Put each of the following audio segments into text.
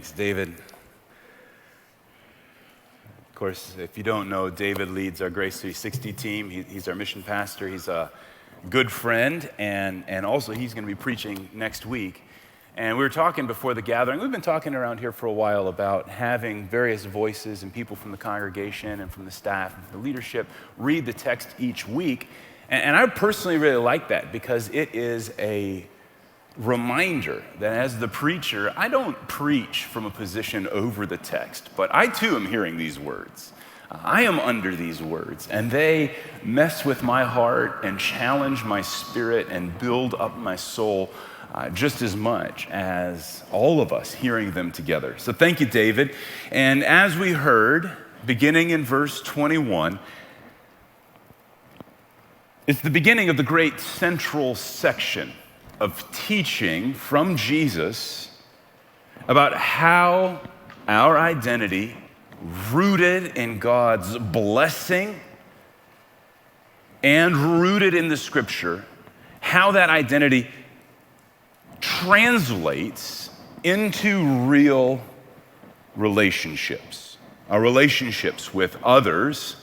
Thanks, David. Of course, if you don't know, David leads our Grace 360 team. He's our mission pastor. He's a good friend, and also he's going to be preaching next week. And we were talking before the gathering. We've been talking around here for a while about having various voices and people from the congregation and from the staff and from the leadership read the text each week. And I personally really like that because it is a reminder that as the preacher, I don't preach from a position over the text, but I too am hearing these words. I am under these words, and they mess with my heart and challenge my spirit and build up my soul just as much as all of us hearing them together. So thank you, David. And as we heard, beginning in verse 21, it's the beginning of the great central section of teaching from Jesus about how our identity, rooted in God's blessing and rooted in the Scripture, how that identity translates into real relationships. Our relationships with others,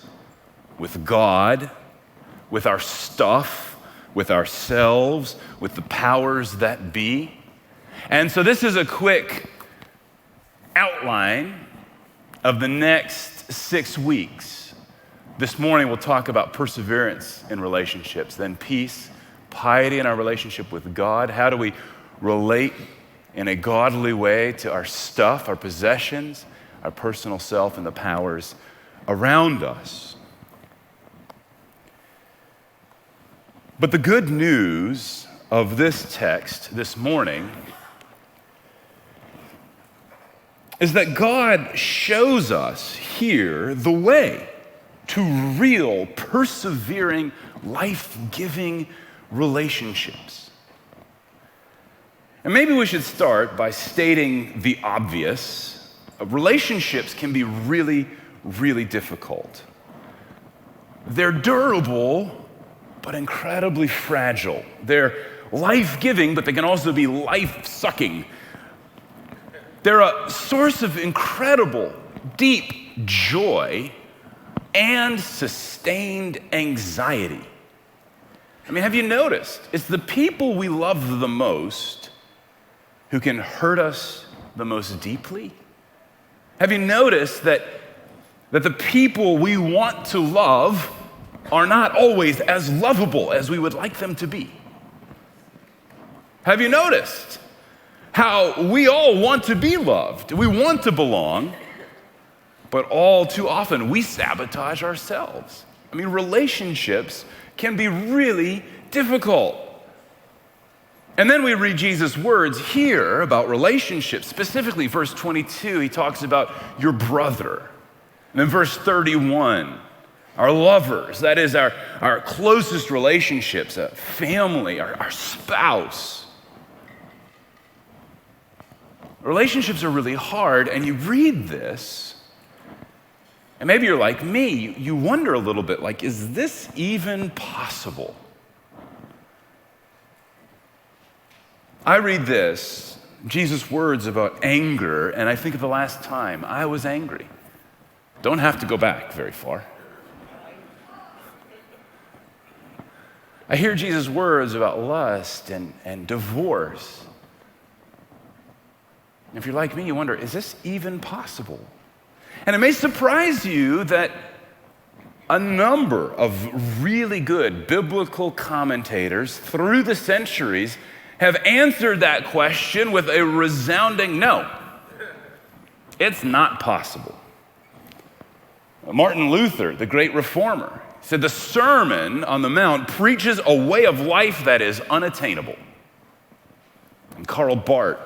with God, with our stuff, with ourselves, with the powers that be. And so this is a quick outline of the next 6 weeks. This morning we'll talk about perseverance in relationships, then peace, piety in our relationship with God. How do we relate in a godly way to our stuff, our possessions, our personal self, and the powers around us? But the good news of this text this morning is that God shows us here the way to real, persevering, life-giving relationships. And maybe we should start by stating the obvious. Relationships can be really, really difficult. They're durable, but incredibly fragile. They're life-giving, but they can also be life-sucking. They're a source of incredible, deep joy and sustained anxiety. I mean, have you noticed? It's the people we love the most who can hurt us the most deeply. Have you noticed that the people we want to love are not always as lovable as we would like them to be? Have you noticed how we all want to be loved? We want to belong, but all too often we sabotage ourselves. I mean, relationships can be really difficult. And then we read Jesus' words here about relationships. Specifically, verse 22, he talks about your brother. And then verse 31, our lovers, that is our closest relationships, family, our spouse. Relationships are really hard, and you read this, and maybe you're like me, you wonder a little bit, like, is this even possible? I read this, Jesus' words about anger, and I think of the last time I was angry. Don't have to go back very far. I hear Jesus' words about lust and divorce. If you're like me, you wonder, is this even possible? And it may surprise you that a number of really good biblical commentators through the centuries have answered that question with a resounding no. It's not possible. Martin Luther, the great reformer, said the Sermon on the Mount preaches a way of life that is unattainable. And Karl Barth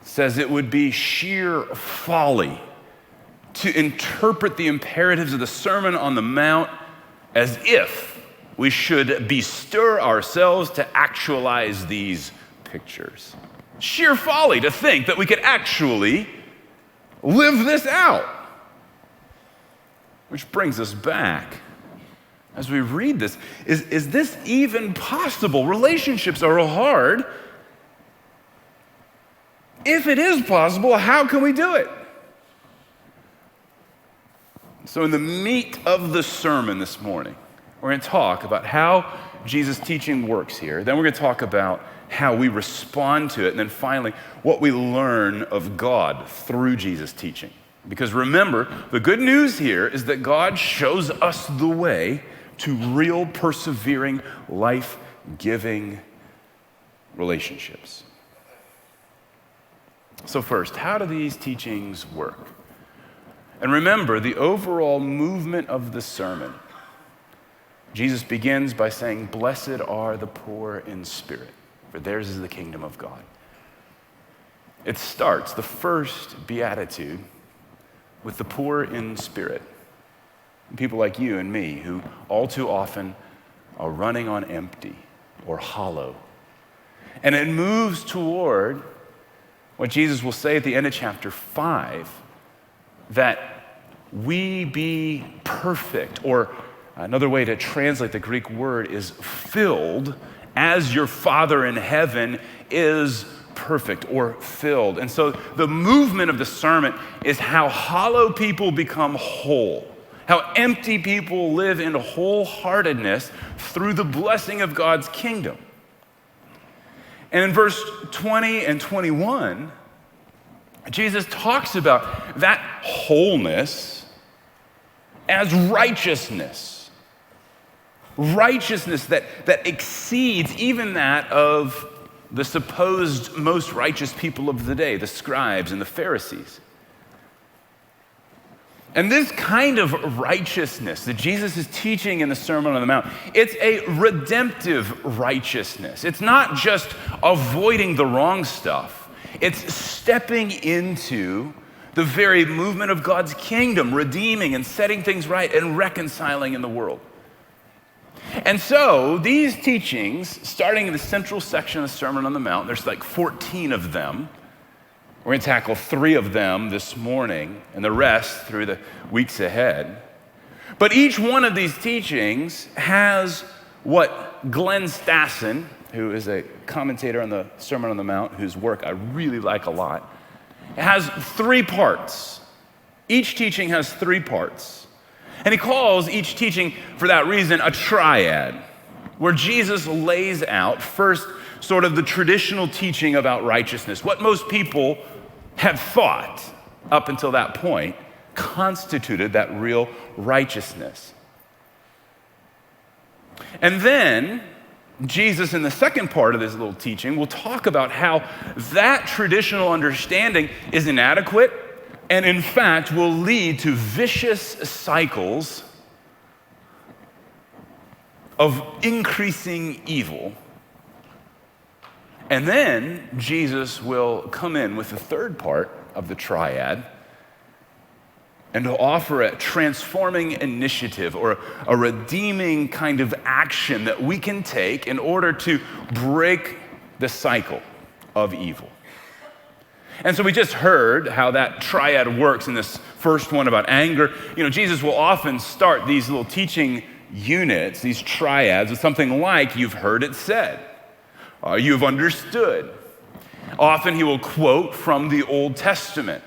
says it would be sheer folly to interpret the imperatives of the Sermon on the Mount as if we should bestir ourselves to actualize these pictures. Sheer folly to think that we could actually live this out. Which brings us back, as we read this, is this even possible? Relationships are hard. If it is possible, how can we do it? So in the meat of the sermon this morning, we're going to talk about how Jesus' teaching works here. Then we're going to talk about how we respond to it. And then finally, what we learn of God through Jesus' teaching. Because remember, the good news here is that God shows us the way to real, persevering, life-giving relationships. So first, how do these teachings work? And remember, the overall movement of the sermon, Jesus begins by saying, "Blessed are the poor in spirit, for theirs is the kingdom of God." It starts, the first beatitude, with the poor in spirit. People like you and me who all too often are running on empty or hollow. And it moves toward what Jesus will say at the end of chapter 5, that we be perfect, or another way to translate the Greek word is filled, as your Father in heaven is perfect or filled. And so the movement of the sermon is how hollow people become whole, how empty people live in wholeheartedness through the blessing of God's kingdom. And in verse 20 and 21, Jesus talks about that wholeness as righteousness. Righteousness that exceeds even that of the supposed most righteous people of the day, the scribes and the Pharisees. And this kind of righteousness that Jesus is teaching in the Sermon on the Mount, it's a redemptive righteousness. It's not just avoiding the wrong stuff. It's stepping into the very movement of God's kingdom, redeeming and setting things right and reconciling in the world. And so these teachings, starting in the central section of the Sermon on the Mount, there's like 14 of them. We're going to tackle 3 of them this morning and the rest through the weeks ahead. But each one of these teachings has what Glenn Stassen, who is a commentator on the Sermon on the Mount, whose work I really like a lot, has 3 parts. Each teaching has 3 parts. And he calls each teaching, for that reason, a triad, where Jesus lays out first sort of the traditional teaching about righteousness, what most people had thought up until that point constituted that real righteousness. And then Jesus, in the second part of this little teaching, will talk about how that traditional understanding is inadequate and, in fact, will lead to vicious cycles of increasing evil. And then Jesus will come in with the third part of the triad and to offer a transforming initiative or a redeeming kind of action that we can take in order to break the cycle of evil. And so we just heard how that triad works in this first one about anger. You know, Jesus will often start these little teaching units, these triads, with something like, "You've heard it said," "You've understood." Often he will quote from the Old Testament.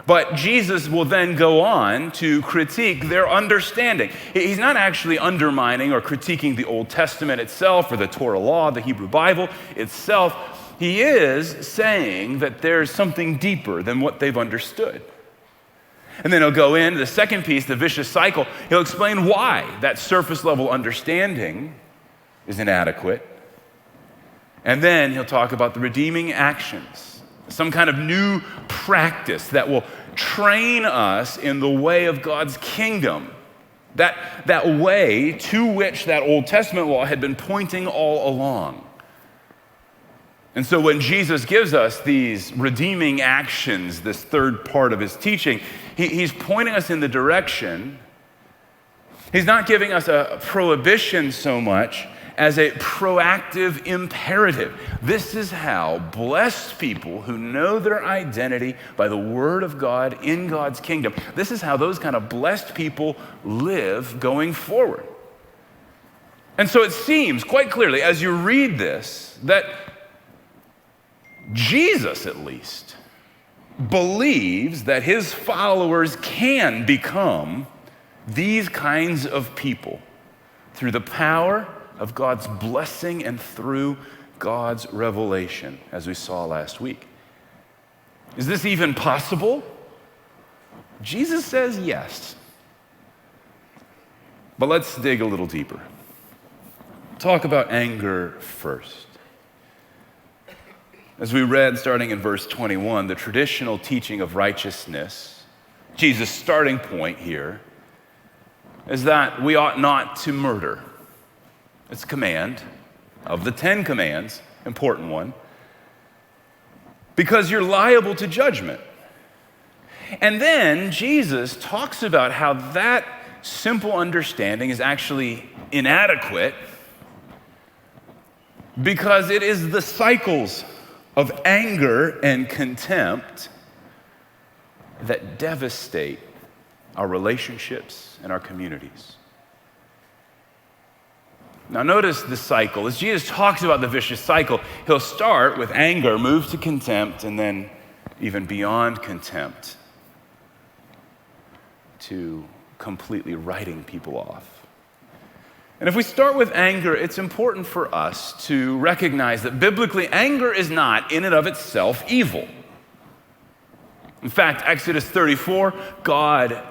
But Jesus will then go on to critique their understanding. He's not actually undermining or critiquing the Old Testament itself or the Torah law, the Hebrew Bible itself. He is saying that there's something deeper than what they've understood. And then he'll go into the second piece, the vicious cycle. He'll explain why that surface level understanding is inadequate. And then he'll talk about the redeeming actions, some kind of new practice that will train us in the way of God's kingdom, that way to which that Old Testament law had been pointing all along. And so when Jesus gives us these redeeming actions, this third part of his teaching, he's pointing us in the direction. He's not giving us a prohibition so much as a proactive imperative. This is how blessed people who know their identity by the word of God in God's kingdom, this is how those kind of blessed people live going forward. And so it seems quite clearly as you read this that Jesus, at least, believes that his followers can become these kinds of people through the power of God's blessing and through God's revelation, as we saw last week. Is this even possible? Jesus says yes. But let's dig a little deeper. Talk about anger first. As we read, starting in verse 21, the traditional teaching of righteousness, Jesus' starting point here, is that we ought not to murder. It's a command of the 10 commands, important one, because you're liable to judgment. And then Jesus talks about how that simple understanding is actually inadequate because it is the cycles of anger and contempt that devastate our relationships and our communities. Now notice the cycle. As Jesus talks about the vicious cycle, he'll start with anger, move to contempt, and then even beyond contempt to completely writing people off. And if we start with anger, it's important for us to recognize that biblically, anger is not in and of itself evil. In fact, Exodus 34, God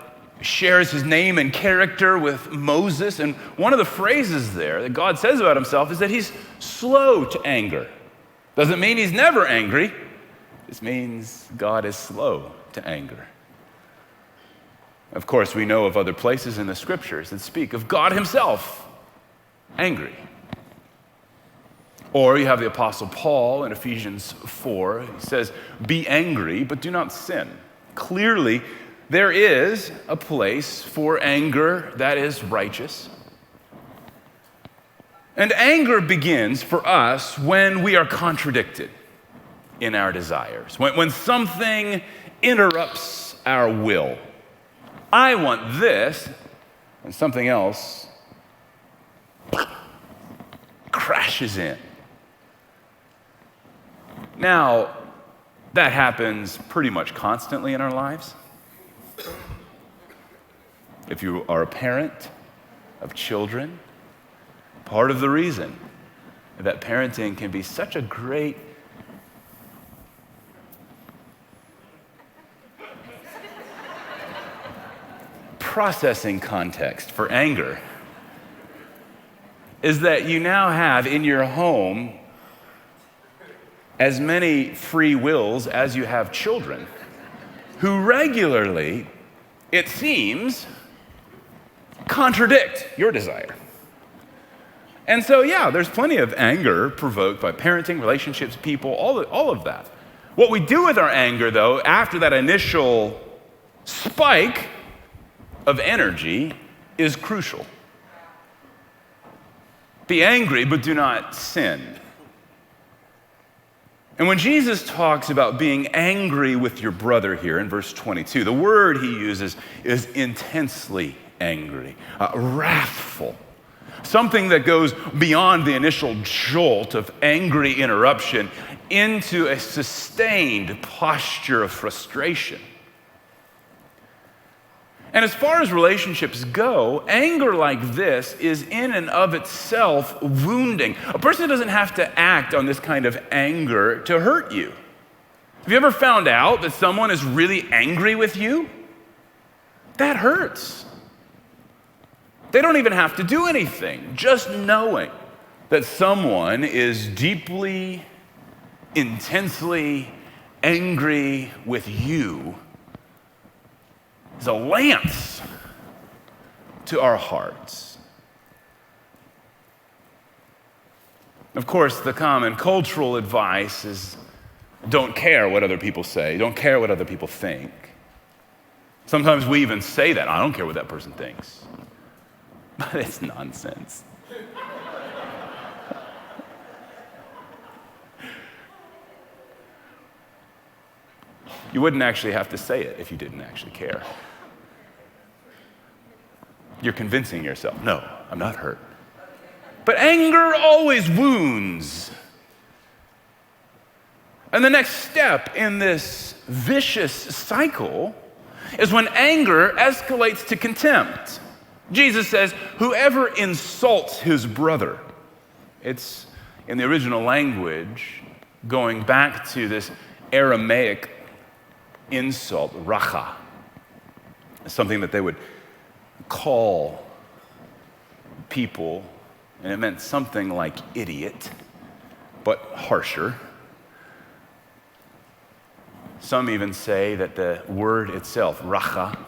shares his name and character with Moses, and one of the phrases there that God says about himself is that he's slow to anger. Doesn't mean he's never angry. This means God is slow to anger. Of course, we know of other places in the scriptures that speak of God himself angry. Or you have the Apostle Paul in Ephesians 4. He says, "Be angry, but do not sin." Clearly, there is a place for anger that is righteous. And anger begins for us when we are contradicted in our desires, when something interrupts our will. I want this, and something else crashes in. Now, that happens pretty much constantly in our lives. If you are a parent of children, part of the reason that parenting can be such a great processing context for anger is that you now have in your home as many free wills as you have children who regularly, it seems, contradict your desire. And so, yeah, there's plenty of anger provoked by parenting, relationships, people, all of that. What we do with our anger, though, after that initial spike of energy is crucial. Be angry, but do not sin. And when Jesus talks about being angry with your brother here in verse 22, the word he uses is intensely angry, wrathful, something that goes beyond the initial jolt of angry interruption into a sustained posture of frustration. And as far as relationships go, anger like this is in and of itself wounding. A person doesn't have to act on this kind of anger to hurt you. Have you ever found out that someone is really angry with you? That hurts. They don't even have to do anything. Just knowing that someone is deeply, intensely angry with you is a lance to our hearts. Of course, the common cultural advice is don't care what other people say, don't care what other people think. Sometimes we even say that, I don't care what that person thinks. But it's nonsense. You wouldn't actually have to say it if you didn't actually care. You're convincing yourself, no, I'm not hurt. But anger always wounds. And the next step in this vicious cycle is when anger escalates to contempt. Jesus says, whoever insults his brother. It's in the original language going back to this Aramaic insult, racha, something that they would call people, and it meant something like idiot, but harsher. Some even say that the word itself, racha,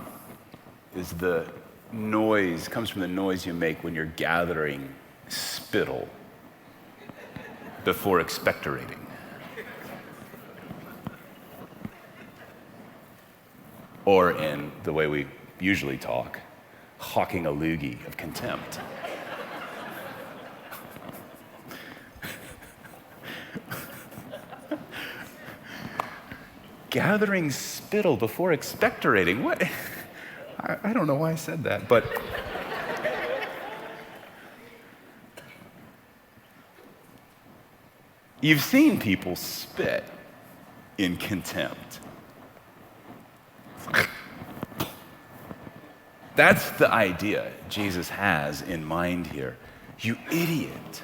is the noise, comes from the noise you make when you're gathering spittle before expectorating. Or in the way we usually talk, hawking a loogie of contempt. Gathering spittle before expectorating. What? I don't know why I said that, but you've seen people spit in contempt. That's the idea Jesus has in mind here. You idiot.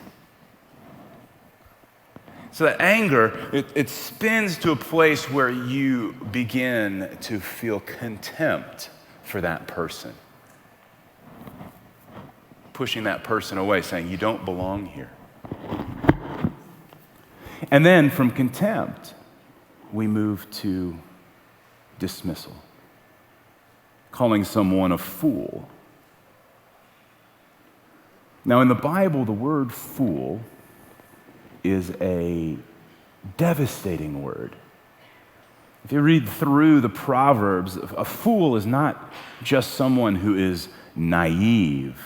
So that anger, it spins to a place where you begin to feel contempt for that person. Pushing that person away, saying, you don't belong here. And then from contempt, we move to dismissal. Calling someone a fool. Now, in the Bible, the word fool is a devastating word. If you read through the Proverbs, a fool is not just someone who is naive.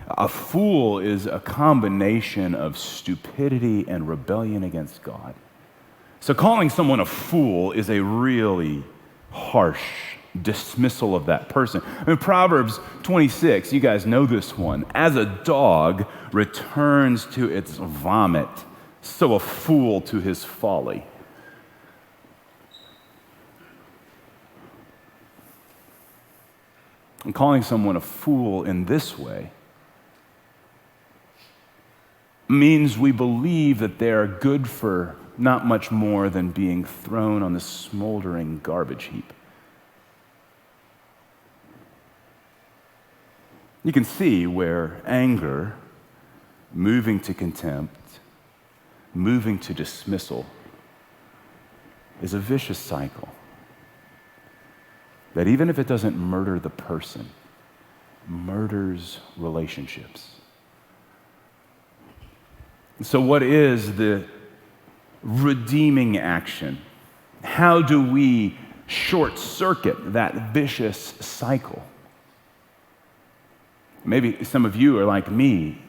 A fool is a combination of stupidity and rebellion against God. So calling someone a fool is a really harsh dismissal of that person. I mean, Proverbs 26, you guys know this one. As a dog returns to its vomit, so a fool to his folly. And calling someone a fool in this way means we believe that they are good for not much more than being thrown on the smoldering garbage heap. You can see where anger, moving to contempt, moving to dismissal, is a vicious cycle. That even if it doesn't murder the person, murders relationships. So what is the redeeming action? How do we short circuit that vicious cycle? Maybe some of you are like me,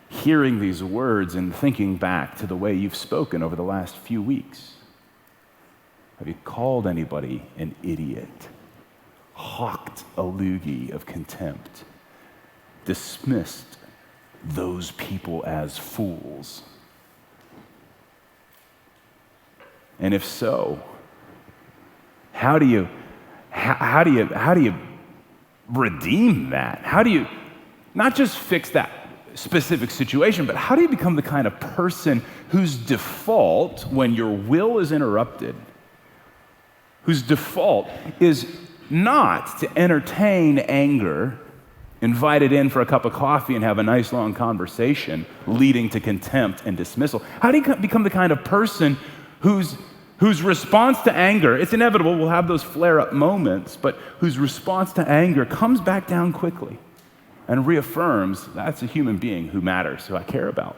hearing these words and thinking back to the way you've spoken over the last few weeks. Have you called anybody an idiot? Hawked a loogie of contempt? Dismissed those people as fools? And if so, how do you redeem that? How do you not just fix that specific situation, but how do you become the kind of person whose default, when your will is interrupted, whose default is not to entertain anger, invite it in for a cup of coffee and have a nice long conversation leading to contempt and dismissal? How do you become the kind of person whose response to anger, it's inevitable, we'll have those flare-up moments, but whose response to anger comes back down quickly and reaffirms that's a human being who matters, who I care about,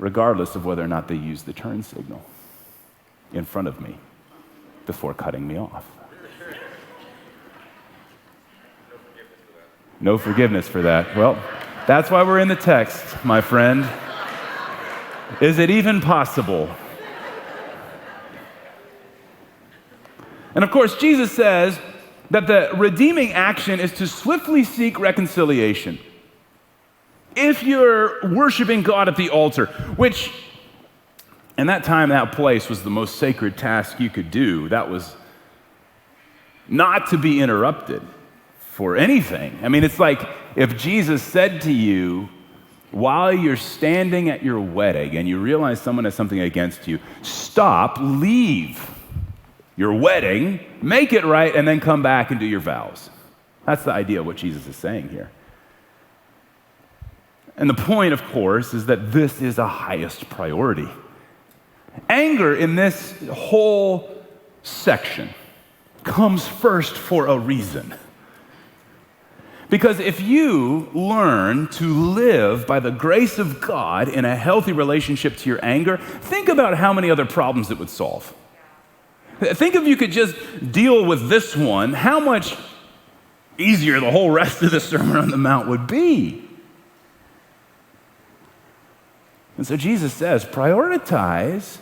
regardless of whether or not they use the turn signal in front of me before cutting me off. No forgiveness for that. Well, that's why we're in the text, my friend. Is it even possible? And of course, Jesus says that the redeeming action is to swiftly seek reconciliation. If you're worshiping God at the altar, which And that time, that place was the most sacred task you could do. That was not to be interrupted for anything. I mean, it's like if Jesus said to you, while you're standing at your wedding and you realize someone has something against you, stop, leave your wedding, make it right, and then come back and do your vows. That's the idea of what Jesus is saying here. And the point, of course, is that this is a highest priority. Anger in this whole section comes first for a reason. Because if you learn to live by the grace of God in a healthy relationship to your anger, think about how many other problems it would solve. Think if you could just deal with this one, how much easier the whole rest of the Sermon on the Mount would be. And so Jesus says, prioritize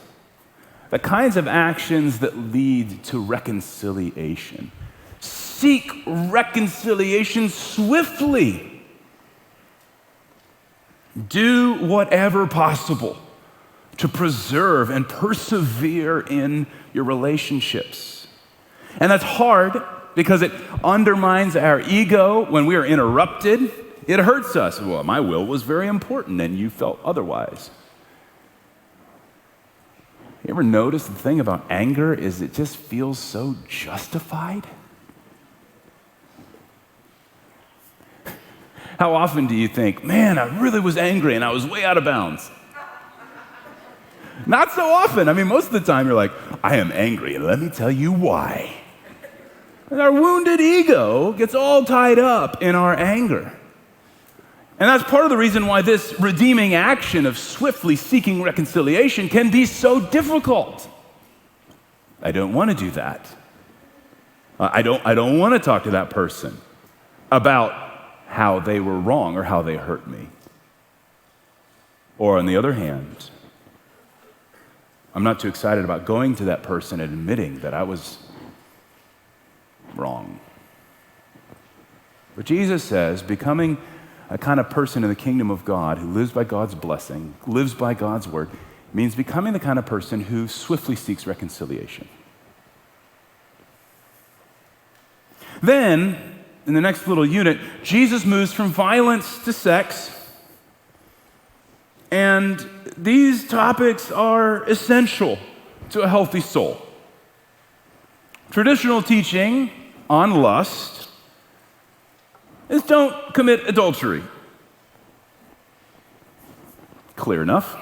the kinds of actions that lead to reconciliation. Seek reconciliation swiftly. Do whatever possible to preserve and persevere in your relationships. And that's hard because it undermines our ego when we are interrupted. It hurts us. Well, my will was very important and you felt otherwise. You ever notice the thing about anger is it just feels so justified? How often do you think, man, I really was angry and I was way out of bounds? Not so often. I mean, most of the time you're like, I am angry and let me tell you why. And our wounded ego gets all tied up in our anger. And that's part of the reason why this redeeming action of swiftly seeking reconciliation can be so difficult. I don't want to do that. I don't want to talk to that person about how they were wrong or how they hurt me. Or on the other hand, I'm not too excited about going to that person and admitting that I was wrong. But Jesus says, becoming a kind of person in the kingdom of God who lives by God's blessing, lives by God's word, means becoming the kind of person who swiftly seeks reconciliation. Then, in the next little unit, Jesus moves from violence to sex, and these topics are essential to a healthy soul. Traditional teaching on lust is don't commit adultery. Clear enough.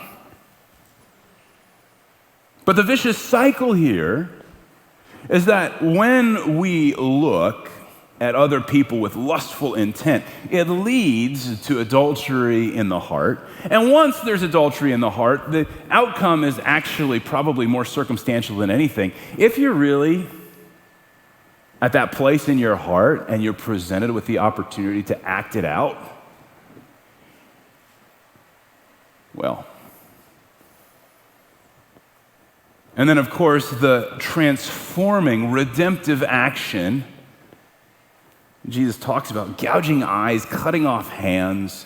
But the vicious cycle here is that when we look at other people with lustful intent, it leads to adultery in the heart. And once there's adultery in the heart, the outcome is actually probably more circumstantial than anything. If you're really at that place in your heart and you're presented with the opportunity to act it out, well. And then, of course, the transforming, redemptive action. Jesus talks about gouging eyes, cutting off hands.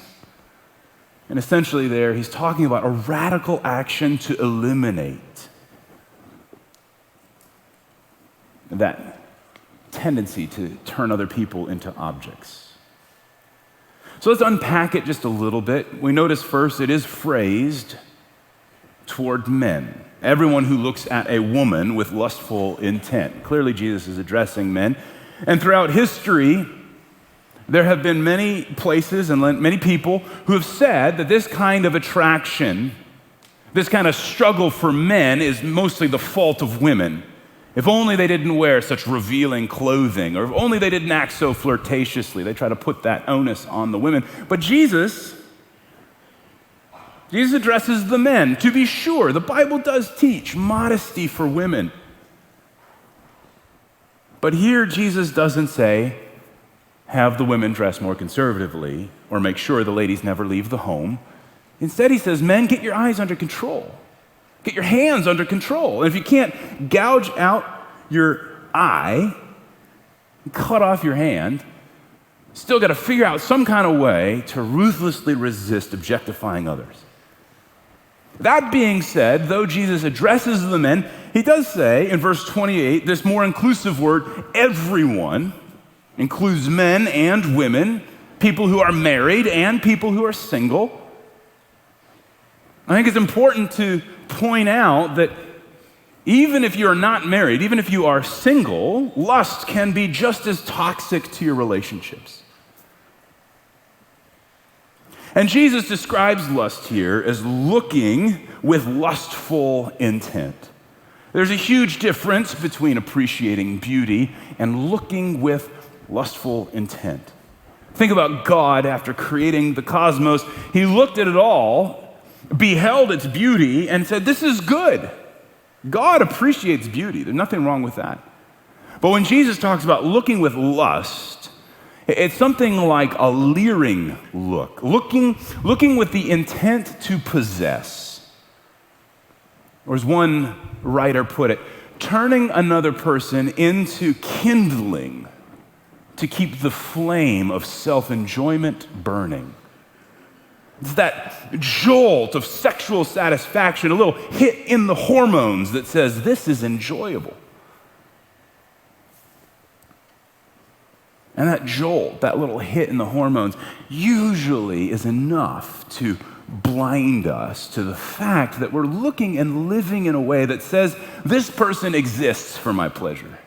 And essentially there, he's talking about a radical action to eliminate that tendency to turn other people into objects. So let's unpack it just a little bit. We notice first it is phrased toward men. Everyone who looks at a woman with lustful intent. Clearly Jesus is addressing men. And throughout history, there have been many places and many people who have said that this kind of attraction, this kind of struggle for men is mostly the fault of women. If only they didn't wear such revealing clothing, or if only they didn't act so flirtatiously. They try to put that onus on the women. But Jesus addresses the men. To be sure, the Bible does teach modesty for women. But here Jesus doesn't say, have the women dress more conservatively or make sure the ladies never leave the home. Instead, he says, men, get your eyes under control. Get your hands under control. And if you can't gouge out your eye, cut off your hand, still got to figure out some kind of way to ruthlessly resist objectifying others. That being said, though Jesus addresses the men, he does say in verse 28, this more inclusive word, everyone, includes men and women, people who are married and people who are single. I think it's important to point out that even if you're not married, even if you are single, lust can be just as toxic to your relationships. And Jesus describes lust here as looking with lustful intent. There's a huge difference between appreciating beauty and looking with lustful intent. Think about God after creating the cosmos. He looked at it all, beheld its beauty, and said, "This is good." God appreciates beauty. There's nothing wrong with that. But when Jesus talks about looking with lust, it's something like a leering look, looking with the intent to possess. Or as one writer put it, turning another person into kindling to keep the flame of self-enjoyment burning. It's that jolt of sexual satisfaction, a little hit in the hormones that says, this is enjoyable. And that jolt, that little hit in the hormones, usually is enough to blind us to the fact that we're looking and living in a way that says, this person exists for my pleasure.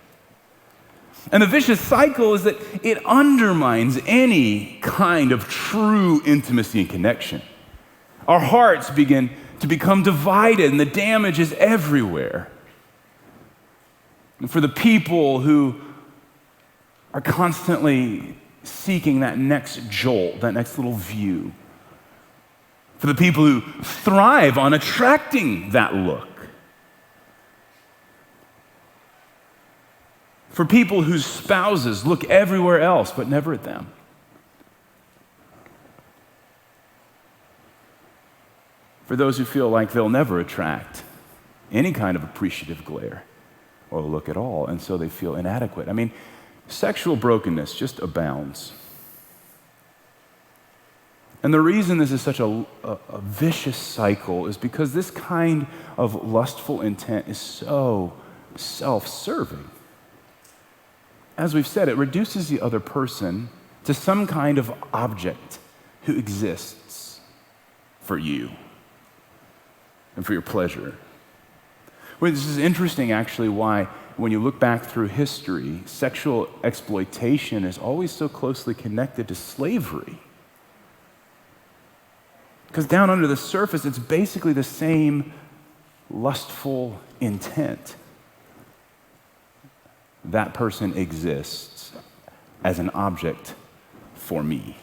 And the vicious cycle is that it undermines any kind of true intimacy and connection. Our hearts begin to become divided, and the damage is everywhere. And for the people who are constantly seeking that next jolt, that next little view, for the people who thrive on attracting that look, for people whose spouses look everywhere else but never at them, for those who feel like they'll never attract any kind of appreciative glare or look at all, and so they feel inadequate. I mean, sexual brokenness just abounds. And the reason this is such a vicious cycle is because this kind of lustful intent is so self-serving. As we've said, it reduces the other person to some kind of object who exists for you and for your pleasure. Well, this is interesting, actually, why when you look back through history, sexual exploitation is always so closely connected to slavery. Because down under the surface, it's basically the same lustful intent. That person exists as an object for me.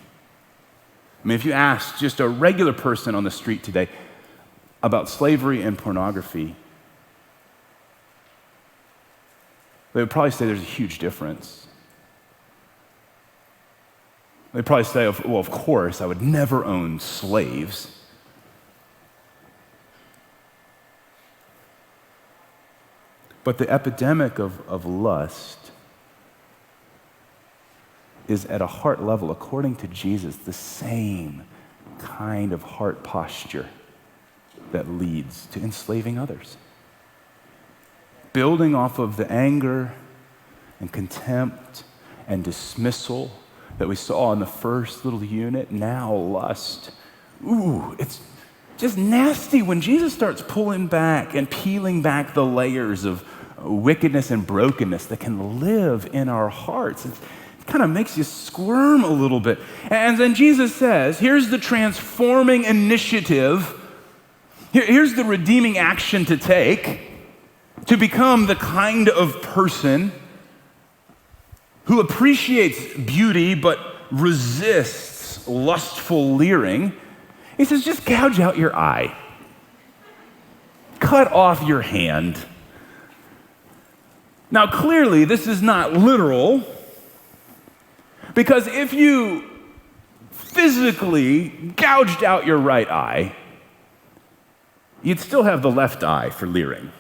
I mean, if you ask just a regular person on the street today about slavery and pornography, they would probably say there's a huge difference. They'd probably say, well, of course, I would never own slaves. But the epidemic of lust is at a heart level, according to Jesus, the same kind of heart posture that leads to enslaving others. Building off of the anger and contempt and dismissal that we saw in the first little unit, now lust. Ooh, it's just nasty when Jesus starts pulling back and peeling back the layers of wickedness and brokenness that can live in our hearts. It kind of makes you squirm a little bit. And then Jesus says, here's the transforming initiative. Here's the redeeming action to take to become the kind of person who appreciates beauty but resists lustful leering. He says, just gouge out your eye. Cut off your hand. Now, clearly, this is not literal, because if you physically gouged out your right eye, you'd still have the left eye for leering.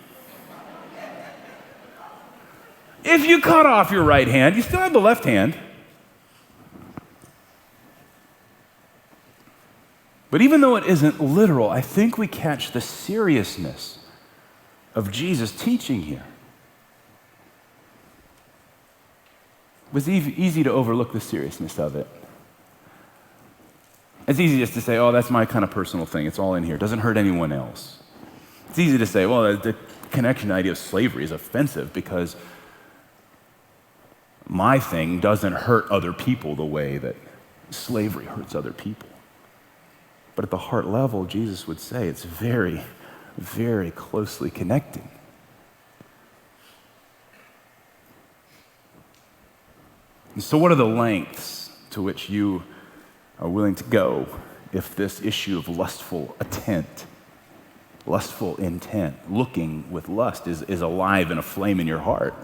If you cut off your right hand, you still have the left hand. But even though it isn't literal, I think we catch the seriousness of Jesus' teaching here. It was easy to overlook the seriousness of it. It's easy just to say, oh, that's my kind of personal thing. It's all in here. It doesn't hurt anyone else. It's easy to say, well, the connection idea of slavery is offensive because my thing doesn't hurt other people the way that slavery hurts other people. But at the heart level, Jesus would say it's very, very closely connected. And so what are the lengths to which you are willing to go if this issue of lustful intent, looking with lust is alive and aflame in your heart?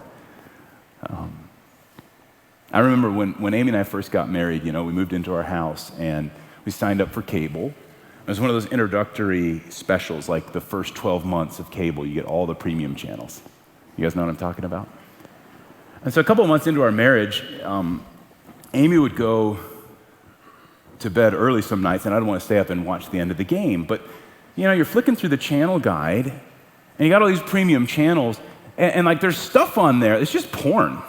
I remember when Amy and I first got married, we moved into our house and we signed up for cable. It was one of those introductory specials, like the first 12 months of cable, you get all the premium channels. You guys know what I'm talking about? And so a couple of months into our marriage, Amy would go to bed early some nights, and I'd want to stay up and watch the end of the game. But, you're flicking through the channel guide, and you got all these premium channels, and like there's stuff on there, it's just porn.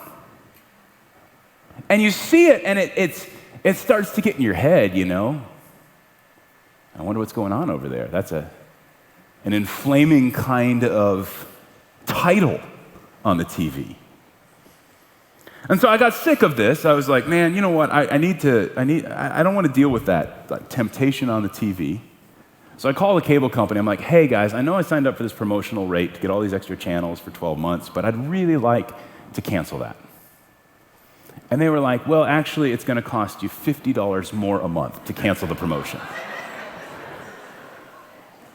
And you see it, and it starts to get in your head, I wonder what's going on over there. That's an inflaming kind of title on the TV. And so I got sick of this. I was like, man, you know what? I don't want to deal with that temptation on the TV. So I called the cable company. I'm like, hey guys, I know I signed up for this promotional rate to get all these extra channels for 12 months, but I'd really like to cancel that. And they were like, well, actually, it's going to cost you $50 more a month to cancel the promotion.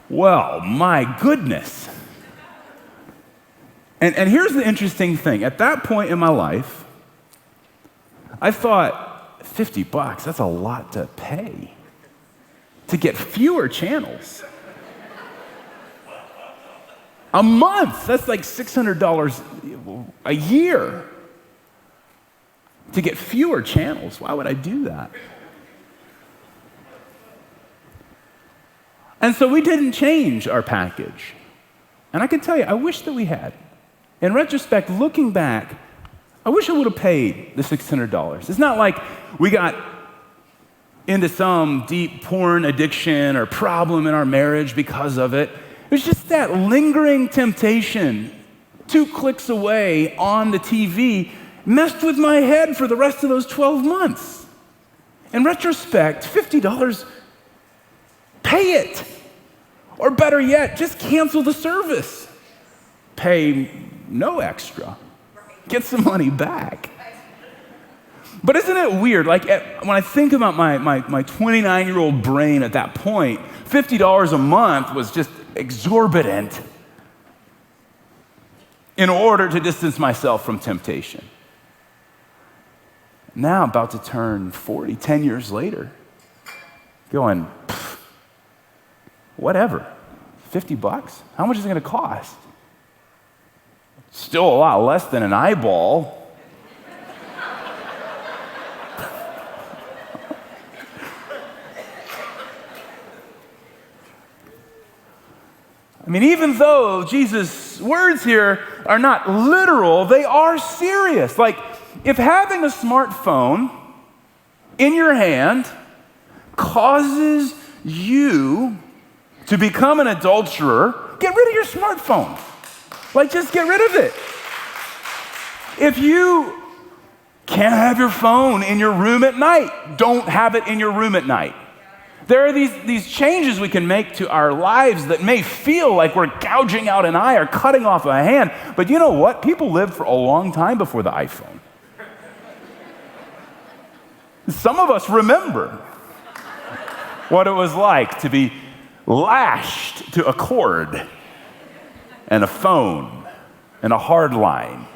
Well, my goodness. And here's the interesting thing. At that point in my life, I thought, $50, that's a lot to pay to get fewer channels. A month, that's like $600 a year to get fewer channels. Why would I do that? And so we didn't change our package. And I can tell you, I wish that we had. In retrospect, looking back, I wish I would have paid the $600. It's not like we got into some deep porn addiction or problem in our marriage because of it. It was just that lingering temptation, 2 clicks away on the TV, messed with my head for the rest of those 12 months. In retrospect, $50, pay it. Or better yet, just cancel the service. Pay no extra. Get some money back. But isn't it weird? Like when I think about my 29-year-old brain at that point, $50 a month was just exorbitant in order to distance myself from temptation. Now, about to turn 40, 10 years later, going, whatever, $50? How much is it going to cost? Still a lot less than an eyeball. I mean, even though Jesus' words here are not literal, they are serious. Like, if having a smartphone in your hand causes you to become an adulterer, get rid of your smartphone. Like, just get rid of it. If you can't have your phone in your room at night, don't have it in your room at night. There are these changes we can make to our lives that may feel like we're gouging out an eye or cutting off a hand, but you know what? People lived for a long time before the iPhone. Some of us remember what it was like to be lashed to a cord and a phone and a hard line.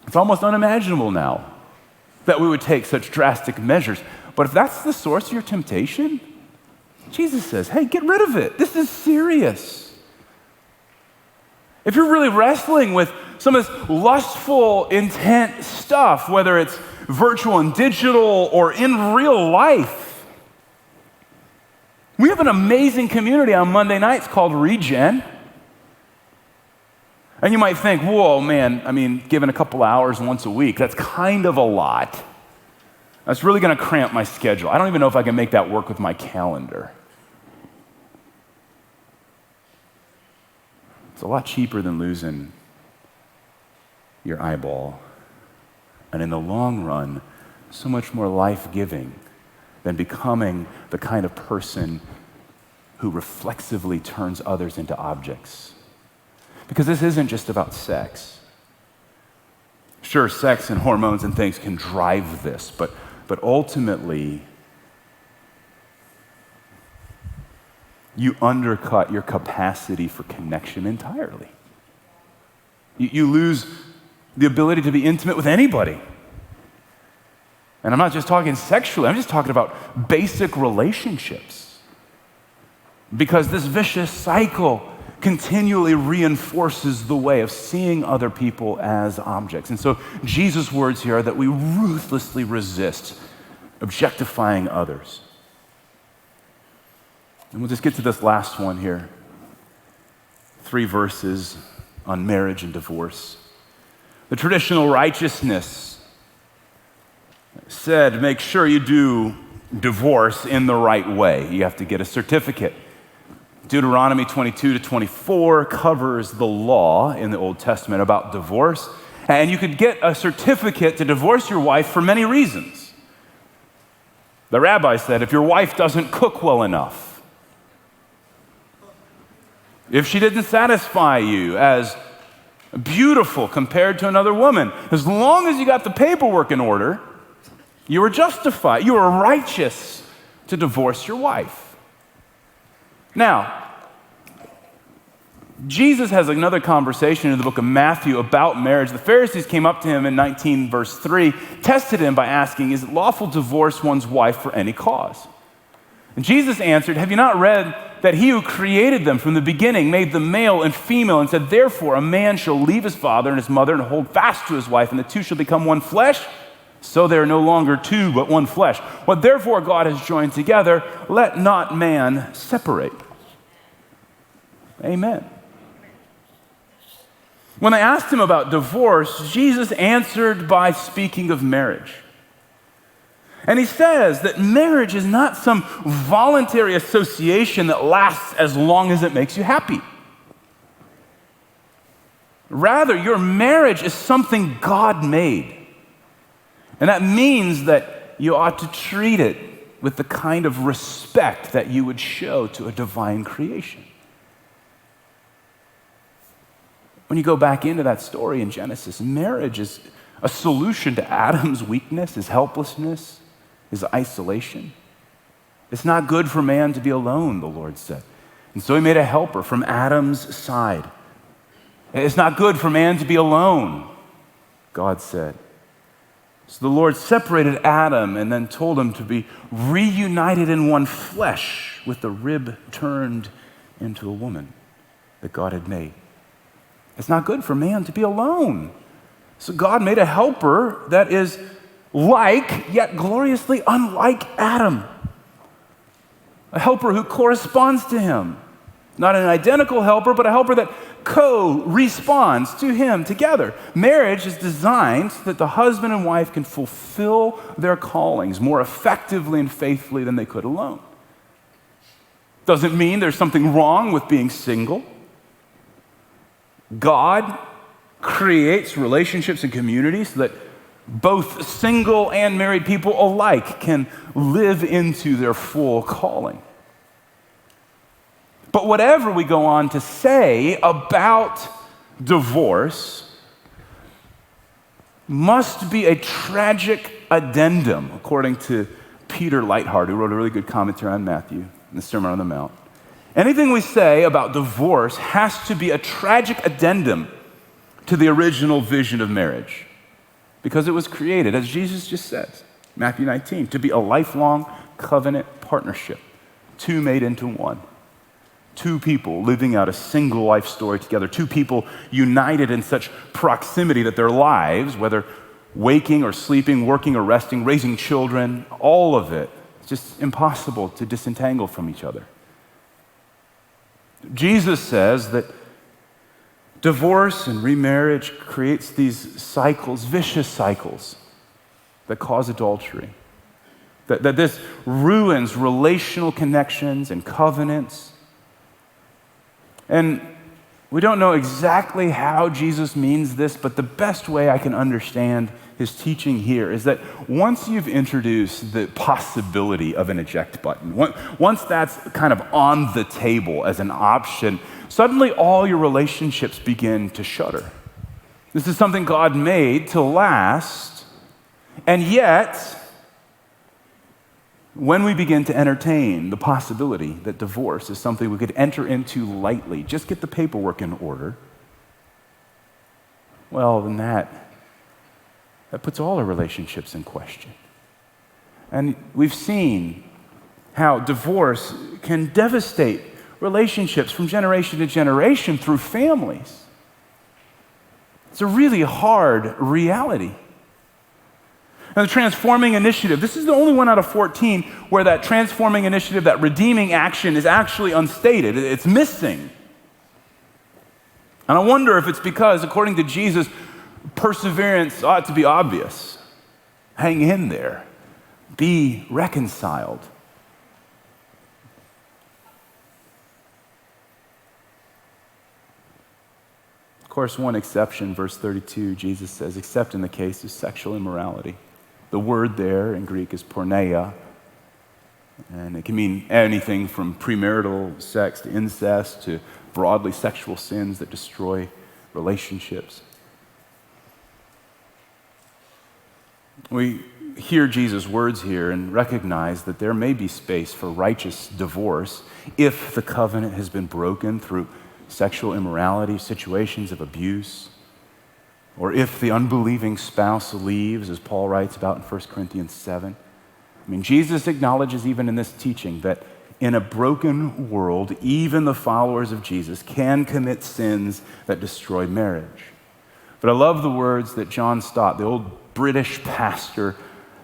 It's almost unimaginable now that we would take such drastic measures. But if that's the source of your temptation, Jesus says, hey, get rid of it. This is serious. If you're really wrestling with some of this lustful intent stuff, whether it's virtual and digital or in real life, We have an amazing community on Monday nights called Regen. And you might think, whoa, man, given a couple hours once a week, that's kind of a lot. That's really going to cramp my schedule. I don't even know if I can make that work with my calendar. It's a lot cheaper than losing your eyeball. And in the long run, so much more life-giving than becoming the kind of person who reflexively turns others into objects. Because this isn't just about sex. Sure, sex and hormones and things can drive this, but ultimately, you undercut your capacity for connection entirely. You lose the ability to be intimate with anybody. And I'm not just talking sexually, I'm just talking about basic relationships. Because this vicious cycle continually reinforces the way of seeing other people as objects. And so Jesus' words here are that we ruthlessly resist objectifying others. And we'll just get to this last one here. 3 verses on marriage and divorce. The traditional righteousness said, make sure you do divorce in the right way. You have to get a certificate. Deuteronomy 22 to 24 covers the law in the Old Testament about divorce. And you could get a certificate to divorce your wife for many reasons. The rabbi said, if your wife doesn't cook well enough, if she didn't satisfy you as beautiful compared to another woman, as long as you got the paperwork in order, you were justified, you were righteous to divorce your wife. Now, Jesus has another conversation in the book of Matthew about marriage. The Pharisees came up to him in 19 verse 3, tested him by asking, is it lawful to divorce one's wife for any cause? And Jesus answered, have you not read that he who created them from the beginning made them male and female and said, therefore a man shall leave his father and his mother and hold fast to his wife, and the two shall become one flesh? So they are no longer two, but one flesh. What therefore God has joined together, let not man separate. Amen. When they asked him about divorce, Jesus answered by speaking of marriage. And he says that marriage is not some voluntary association that lasts as long as it makes you happy. Rather, your marriage is something God made. And that means that you ought to treat it with the kind of respect that you would show to a divine creation. When you go back into that story in Genesis, marriage is a solution to Adam's weakness, his helplessness, his isolation. It's not good for man to be alone, the Lord said. And so he made a helper from Adam's side. It's not good for man to be alone, God said. So the Lord separated Adam and then told him to be reunited in one flesh with the rib turned into a woman that God had made. It's not good for man to be alone. So God made a helper that is like, yet gloriously unlike Adam. A helper who corresponds to him. Not an identical helper, but a helper that co-responds to him together. Marriage is designed so that the husband and wife can fulfill their callings more effectively and faithfully than they could alone. Doesn't mean there's something wrong with being single. God creates relationships and communities so that both single and married people alike can live into their full calling. But whatever we go on to say about divorce must be a tragic addendum, according to Peter Leithart, who wrote a really good commentary on Matthew in the Sermon on the Mount. Anything we say about divorce has to be a tragic addendum to the original vision of marriage, because it was created, as Jesus just says, Matthew 19, to be a lifelong covenant partnership, two made into one. Two people living out a single life story together, two people united in such proximity that their lives, whether waking or sleeping, working or resting, raising children, all of it It's just impossible to disentangle from each other. Jesus says that divorce and remarriage creates these cycles, vicious cycles, that cause adultery. That this ruins relational connections and covenants. And we don't know exactly how Jesus means this, but the best way I can understand his teaching here is that once you've introduced the possibility of an eject button, once that's kind of on the table as an option, suddenly all your relationships begin to shudder. This is something God made to last, and yet, when we begin to entertain the possibility that divorce is something we could enter into lightly, just get the paperwork in order, well, then that puts all our relationships in question. And we've seen how divorce can devastate relationships from generation to generation through families. It's a really hard reality. And the Transforming Initiative, this is the only one out of 14 where that transforming initiative, that redeeming action is actually unstated. It's missing. And I wonder if it's because, according to Jesus, perseverance ought to be obvious. Hang in there. Be reconciled. Of course, one exception, verse 32, Jesus says, except in the case of sexual immorality. The word there in Greek is porneia, and it can mean anything from premarital sex to incest to broadly sexual sins that destroy relationships. We hear Jesus' words here and recognize that there may be space for righteous divorce if the covenant has been broken through sexual immorality, situations of abuse, or if the unbelieving spouse leaves, as Paul writes about in 1 Corinthians 7. I mean, Jesus acknowledges even in this teaching that in a broken world, even the followers of Jesus can commit sins that destroy marriage. But I love the words that Jon Stott, the old British pastor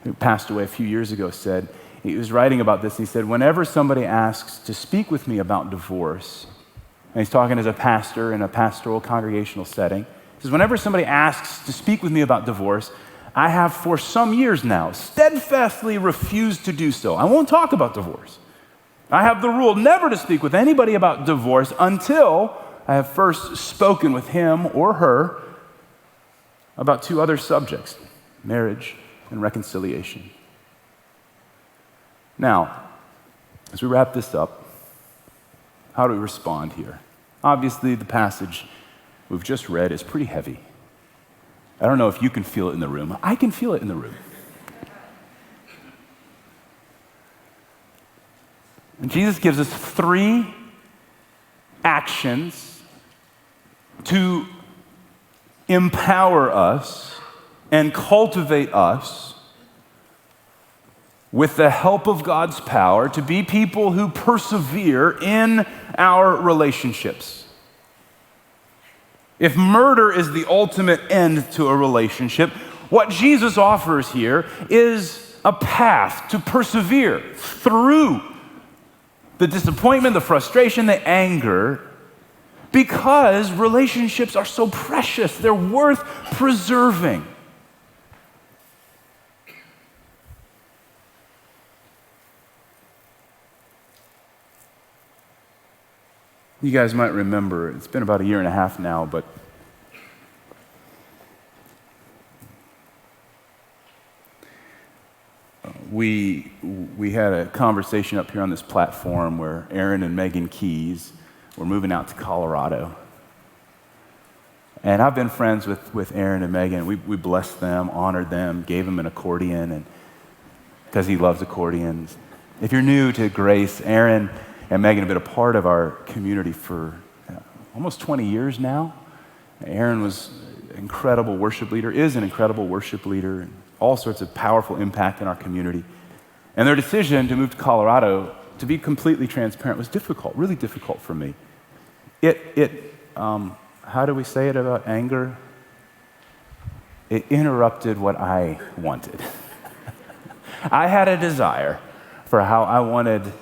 who passed away a few years ago, said. He was writing about this. He said, whenever somebody asks to speak with me about divorce, and he's talking as a pastor in a pastoral congregational setting, he says, whenever somebody asks to speak with me about divorce, I have for some years now steadfastly refused to do so. I won't talk about divorce. I have the rule never to speak with anybody about divorce until I have first spoken with him or her about two other subjects, marriage and reconciliation. Now, as we wrap this up, how do we respond here? Obviously, the passage we've just read is pretty heavy. I don't know if you can feel it in the room. I can feel it in the room. And Jesus gives us three actions to empower us and cultivate us with the help of God's power to be people who persevere in our relationships. If murder is the ultimate end to a relationship, what Jesus offers here is a path to persevere through the disappointment, the frustration, the anger, because relationships are so precious. They're worth preserving. You guys might remember, it's been about a year and a half now, but we had a conversation up here on this platform where Aaron and Megan Keys were moving out to Colorado. And I've been friends with Aaron and Megan. We blessed them, honored them, gave them an accordion, and because he loves accordions. If you're new to Grace, Aaron and Megan have been a part of our community for almost 20 years now. Aaron was an incredible worship leader, is an incredible worship leader, and all sorts of powerful impact in our community. And their decision to move to Colorado, to be completely transparent, was difficult, really difficult for me. How do we say it about anger? It interrupted what I wanted. I had a desire for how I wanted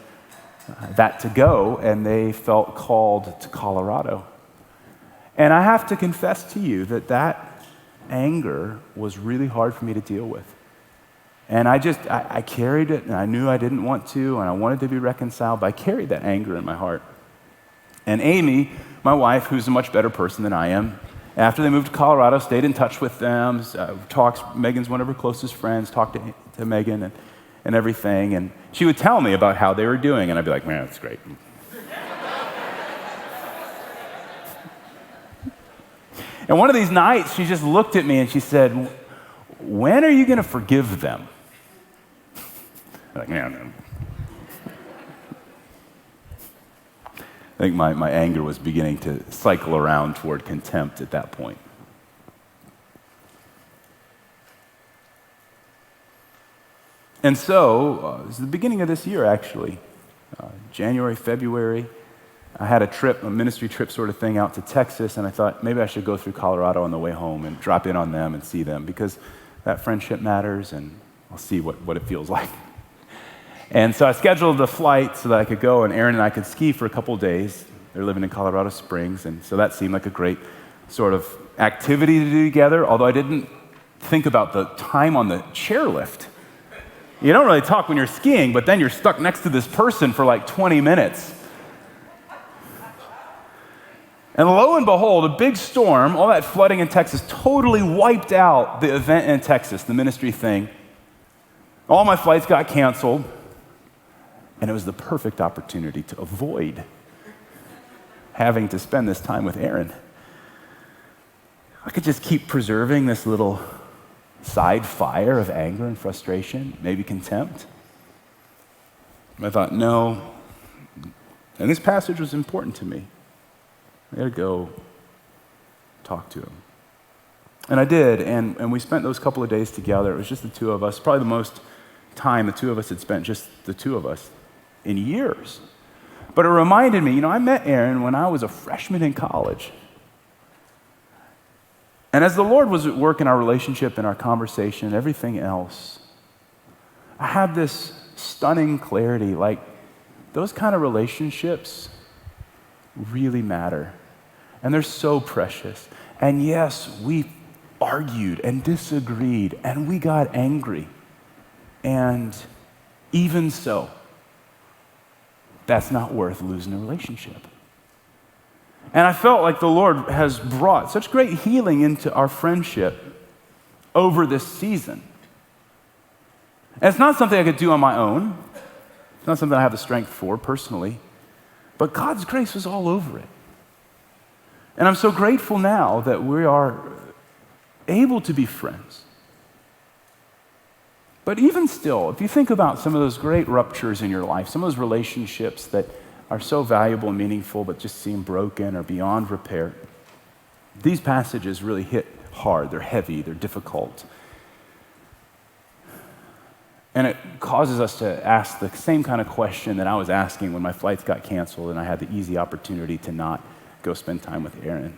that to go, and they felt called to Colorado. And I have to confess to you that anger was really hard for me to deal with. And I carried it, and I knew I didn't want to, and I wanted to be reconciled, but I carried that anger in my heart. And Amy, my wife, who's a much better person than I am, after they moved to Colorado, stayed in touch with them, Megan's one of her closest friends, talked to Megan and everything, and she would tell me about how they were doing, and I'd be like, man, that's great. And one of these nights, she just looked at me and she said, when are you going to forgive them? I'm like, man. I think my anger was beginning to cycle around toward contempt at that point. And so, it was the beginning of this year, actually. January, February, I had a ministry trip sort of thing out to Texas, and I thought maybe I should go through Colorado on the way home and drop in on them and see them, because that friendship matters, and I'll see what it feels like. And so I scheduled a flight so that I could go, and Aaron and I could ski for a couple days. They're living in Colorado Springs, and so that seemed like a great sort of activity to do together, although I didn't think about the time on the chairlift. You don't really talk when you're skiing, but then you're stuck next to this person for like 20 minutes. And lo and behold, a big storm, all that flooding in Texas, totally wiped out the event in Texas, the ministry thing. All my flights got canceled, and it was the perfect opportunity to avoid having to spend this time with Aaron. I could just keep preserving this little side fire of anger and frustration, maybe contempt. I thought, no. And this passage was important to me. I got to go talk to him. And I did, and we spent those couple of days together. It was just the two of us, probably the most time the two of us had spent, just the two of us, in years. But it reminded me, I met Aaron when I was a freshman in college. And as the Lord was at work in our relationship and our conversation and everything else, I had this stunning clarity, like those kind of relationships really matter. And they're so precious. And yes, we argued and disagreed and we got angry. And even so, that's not worth losing a relationship. And I felt like the Lord has brought such great healing into our friendship over this season. And it's not something I could do on my own. It's not something I have the strength for personally. But God's grace was all over it. And I'm so grateful now that we are able to be friends. But even still, if you think about some of those great ruptures in your life, some of those relationships that are so valuable and meaningful but just seem broken or beyond repair, these passages really hit hard. They're heavy, they're difficult. And it causes us to ask the same kind of question that I was asking when my flights got canceled and I had the easy opportunity to not go spend time with Aaron.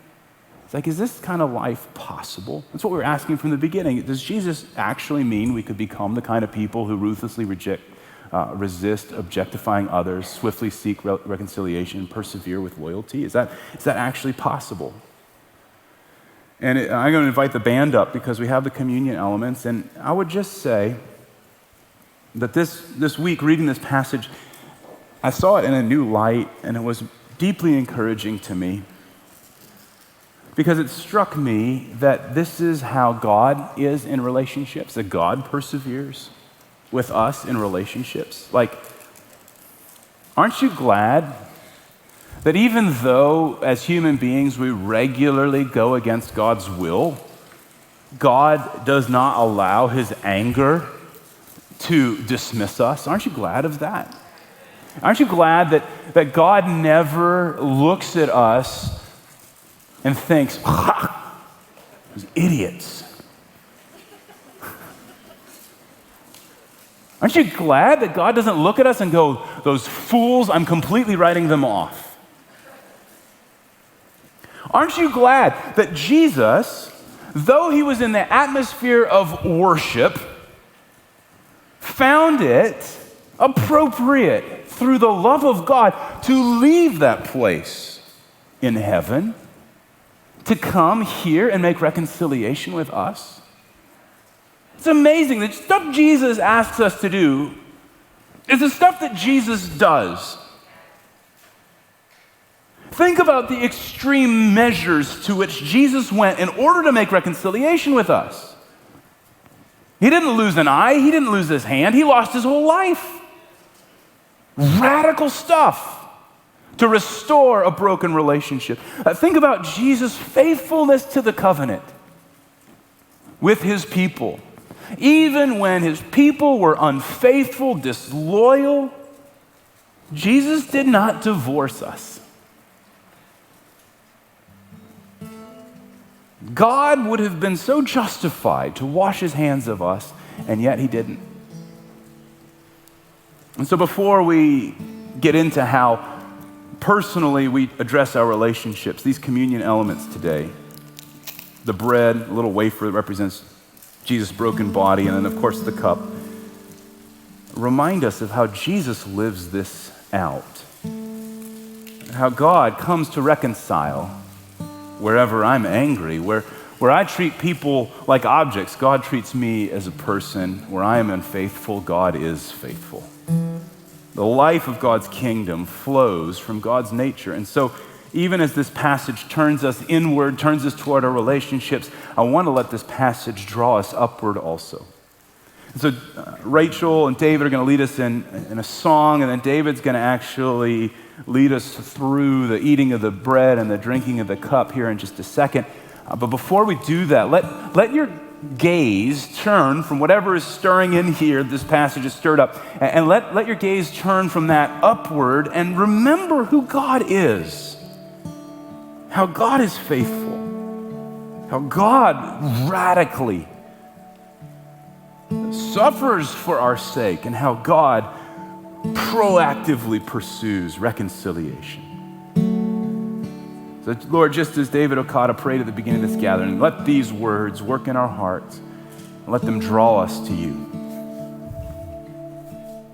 It's like, is this kind of life possible? That's what we were asking from the beginning. Does Jesus actually mean we could become the kind of people who ruthlessly resist objectifying others, swiftly seek reconciliation, persevere with loyalty? Is that actually possible? And I'm going to invite the band up because we have the communion elements. And I would just say that this week, reading this passage, I saw it in a new light, and it was deeply encouraging to me because it struck me that this is how God is in relationships, that God perseveres with us in relationships. Like, aren't you glad that even though as human beings we regularly go against God's will, God does not allow his anger to dismiss us? Aren't you glad of that? Aren't you glad that God never looks at us and thinks, those idiots? Aren't you glad that God doesn't look at us and go, those fools, I'm completely writing them off? Aren't you glad that Jesus, though he was in the atmosphere of worship, found it appropriate through the love of God to leave that place in heaven to come here and make reconciliation with us? It's amazing. The stuff Jesus asks us to do is the stuff that Jesus does. Think about the extreme measures to which Jesus went in order to make reconciliation with us. He didn't lose an eye. He didn't lose his hand. He lost his whole life. Radical stuff to restore a broken relationship. Think about Jesus' faithfulness to the covenant with his people. Even when his people were unfaithful, disloyal, Jesus did not divorce us. God would have been so justified to wash his hands of us, and yet he didn't. And so before we get into how personally we address our relationships, these communion elements today, the bread, a little wafer that represents Jesus' broken body, and then of course the cup, remind us of how Jesus lives this out. How God comes to reconcile wherever I'm angry, where I treat people like objects, God treats me as a person. Where I am unfaithful, God is faithful. The life of God's kingdom flows from God's nature. And so even as this passage turns us inward, turns us toward our relationships, I want to let this passage draw us upward also. And so Rachel and David are going to lead us in a song, and then David's going to actually lead us through the eating of the bread and the drinking of the cup here in just a second. But before we do that, let your gaze turn from whatever is stirring in here, this passage is stirred up, and let your gaze turn from that upward and remember who God is. How God is faithful. How God radically suffers for our sake, and how God proactively pursues reconciliation. So, Lord, just as David Okada prayed at the beginning of this gathering, let these words work in our hearts and let them draw us to you.